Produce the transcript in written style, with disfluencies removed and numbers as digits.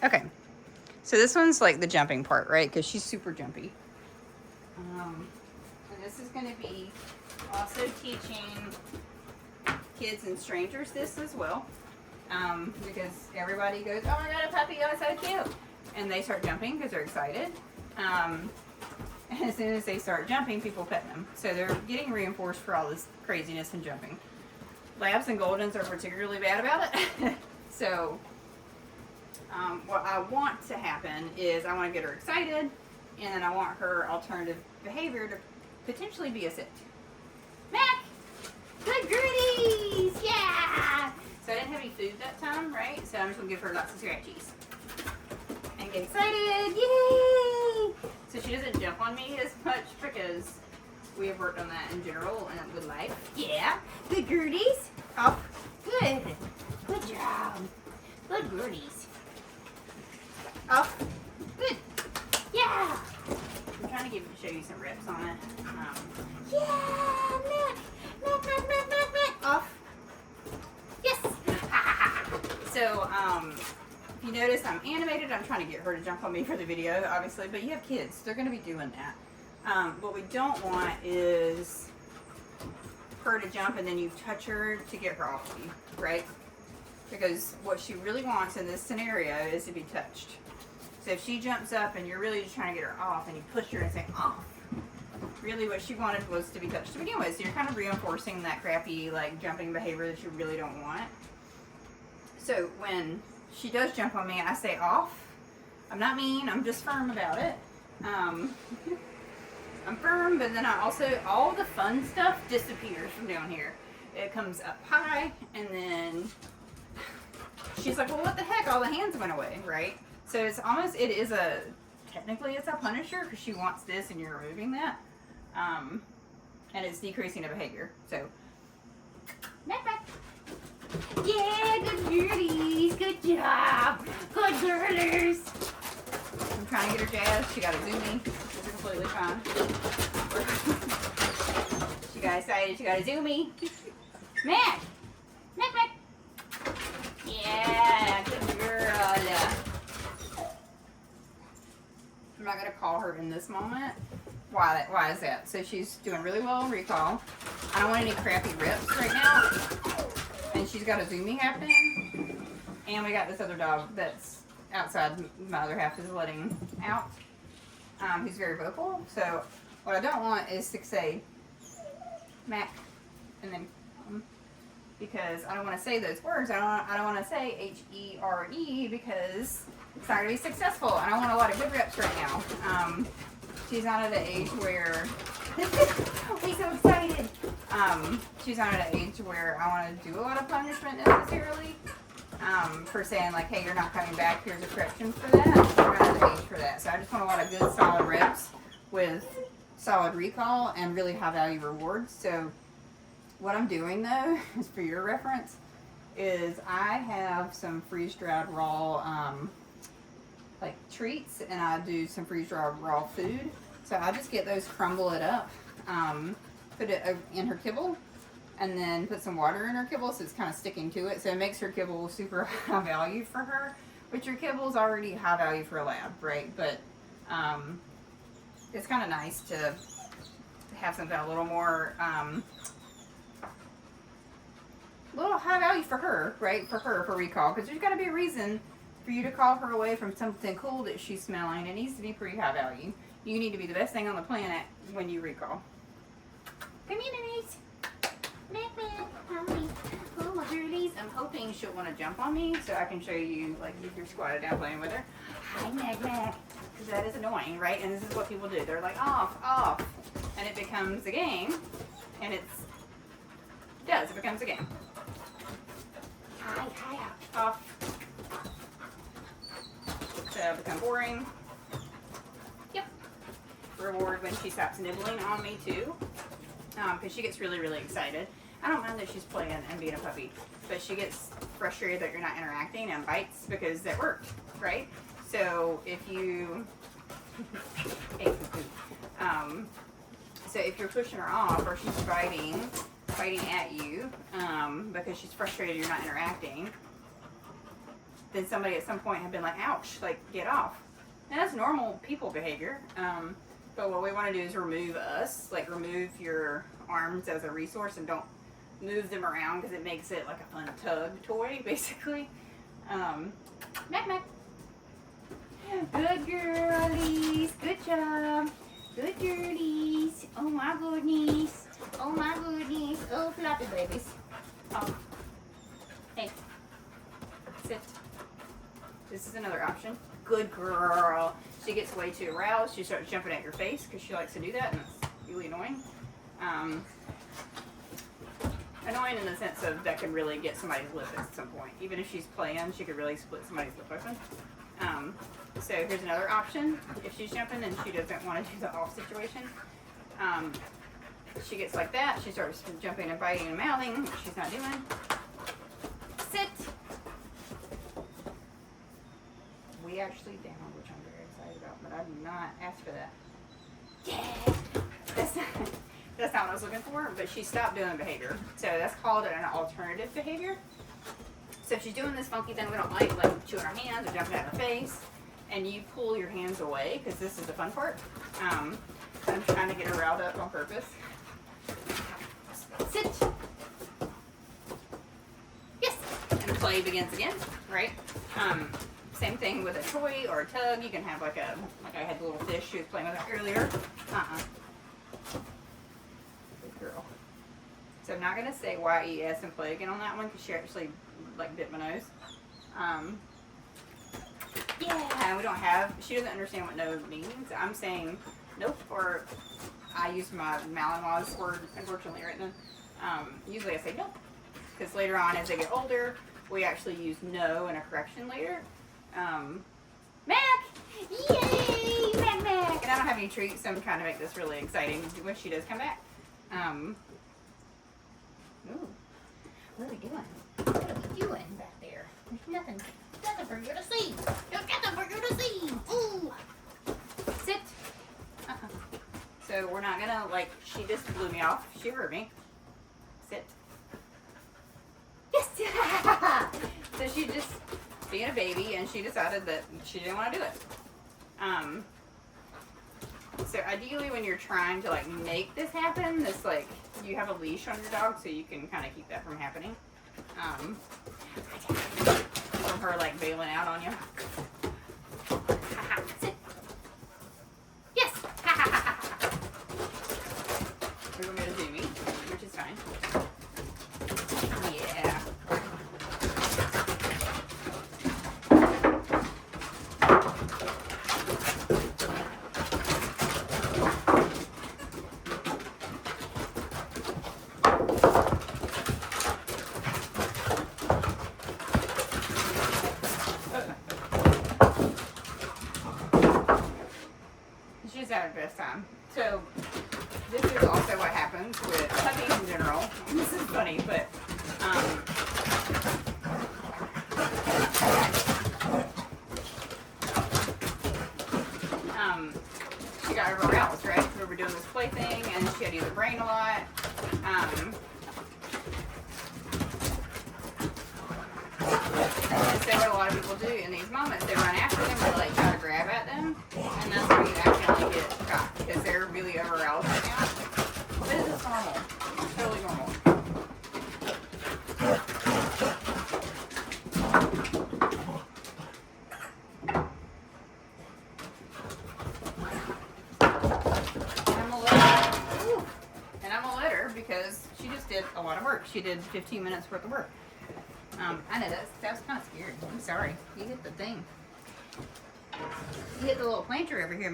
Okay, so this one's like the jumping part, right? Because she's super jumpy. And this is going to be also teaching kids and strangers this as well. Because everybody goes, oh my god, a puppy, oh, it's so cute. And they start jumping because they're excited. And as soon as they start jumping, people pet them. So they're getting reinforced for all this craziness and jumping. Labs and Goldens are particularly bad about it. So what I want to happen is I want to get her excited, and then I want her alternative behavior to potentially be a sit. Mac! Good goodies! Yeah! So I didn't have any food that time, right? So I'm just going to give her lots of scratchies. And get excited! Yay! So she doesn't jump on me as much because we have worked on that in general and with life. Yeah! Good goodies! Oh, good! Good job! Good goodies! Oh, good! Yeah! I'm trying to show you some reps on it. Yeah! Mac! Off! Yes! So, if you notice, I'm animated. I'm trying to get her to jump on me for the video, obviously, but you have kids. They're going to be doing that. What we don't want is her to jump and then you touch her to get her off of you, right? Because what she really wants in this scenario is to be touched. So if she jumps up and you're really just trying to get her off and you push her and say, off, really what she wanted was to be touched to begin with. So you're kind of reinforcing that crappy, like, jumping behavior that you really don't want. So when she does jump on me, I say off. I'm not mean, I'm just firm about it. I'm firm, but then I also, all the fun stuff disappears from down here. It comes up high, and then she's like, well, what the heck? All the hands went away, right? So it's almost, technically it's a punisher because she wants this and you're removing that. And it's decreasing the behavior. So, Mack. Yeah, good girlies. Good job. Good girlers. I'm trying to get her jazzed. She got a zoomie, which is completely fine. She got excited. She got a zoomie. Mack. Yeah, good girl. I'm not going to call her in this moment. Why is that? So she's doing really well on recall. I don't want any crappy rips right now. And she's got a zoomie happening. And we got this other dog that's outside, my other half is letting out. Who's very vocal. So what I don't want is to say Mack and then because I don't want to say those words. I don't want to say H-E-R-E because it's not going to be successful. And I want a lot of good reps right now. She's not at an age where we're so excited. She's not at an age where I want to do a lot of punishment necessarily. For saying like, hey, you're not coming back, here's a correction for that. We're not at the age for that. So I just want a lot of good solid reps with solid recall and really high value rewards. So what I'm doing though, is for your reference, is I have some freeze-dried raw like treats, and I do some freeze-dried raw food. So I just get those, crumble it up, put it in her kibble, and then put some water in her kibble so it's kind of sticking to it. So it makes her kibble super high value for her, which your kibble is already high value for a lab, right? But it's kind of nice to have something a little more, little high value for her, right? For recall, because there's got to be a reason for you to call her away from something cool that she's smelling. It needs to be pretty high value. You need to be the best thing on the planet when you recall. Come here, Denise. Oh, my girlies. I'm hoping she'll want to jump on me so I can show you, like, if you're squatted down playing with her. Hi, Mack. Because that is annoying, right? And this is what people do. They're like, off. And it becomes a game. And it becomes a game. Hi, off. So it'll become boring. Yep. Reward when she stops nibbling on me too. Because she gets really, really excited. I don't mind that she's playing and being a puppy, but she gets frustrated that you're not interacting and bites because that worked, right? So if you, so if you're pushing her off or she's biting at you because she's frustrated you're not interacting, then somebody at some point had been like, ouch, like get off. And that's normal people behavior. But what we want to do is remove us, like remove your arms as a resource and don't move them around because it makes it like a fun tug toy, basically. Mack, Mack. Good girlies. Good job. Good girlies. Oh my goodness. Oh my goodness. Oh, floppy babies. Oh. Hey. Sit. This is another option. Good girl. She gets way too aroused. She starts jumping at your face because she likes to do that, and it's really annoying. Annoying in the sense of that could really get somebody's lip at some point. Even if she's playing, she could really split somebody's lip open. So here's another option. If she's jumping and she doesn't want to do the off situation, she gets like that. She starts jumping and biting and mouthing, which she's not doing. Sit. We actually down, which I'm very excited about, but I did not ask for that. Yeah. That's not what I was looking for, but she stopped doing the behavior. So that's called an alternative behavior. So if she's doing this funky thing we don't like chewing her hands or jumping at her face, and you pull your hands away, because this is the fun part. I'm trying to get her riled up on purpose. Sit. Yes. And the play begins again, right? Same thing with a toy or a tug. You can have like I had the little fish she was playing with earlier. Good girl. So I'm not gonna say YES and play again on that one because she actually like bit my nose. Yeah, we don't have. She doesn't understand what no means. I'm saying nope, or I use my Malinois word unfortunately right then. Usually I say nope because later on as they get older, we actually use no in a correction later. Mack! Yay! Mack, Mack! And I don't have any treats, so I'm trying to make this really exciting when she does come back. Ooh. What are we doing? What are we doing back there? There's nothing for you to see. There's nothing for you to see. Ooh. Sit. So we're not gonna, she just blew me off. She heard me. Sit. Yes! So she just being a baby, and she decided that she didn't want to do it. So ideally when you're trying to make this happen, this you have a leash on your dog so you can kind of keep that from happening. From her bailing out on you. Sit. Yes. We're going to do me, which is fine. Yeah. She's had her best time. So this is also what happens with puppies in general. This is funny, but she got over-aroused, right? We were doing this play thing, and she had to use her brain a lot. And so what a lot of people do in these moments, they run after them or try to grab at them, and that's where you accidentally get caught because they're really over-aroused right now. But this is normal. It's totally normal. And I'm gonna let her because she just did a lot of work. She did 15 minutes worth of work. I know that was kind of scary. I'm sorry. You hit the thing. You hit the little planter over here, man.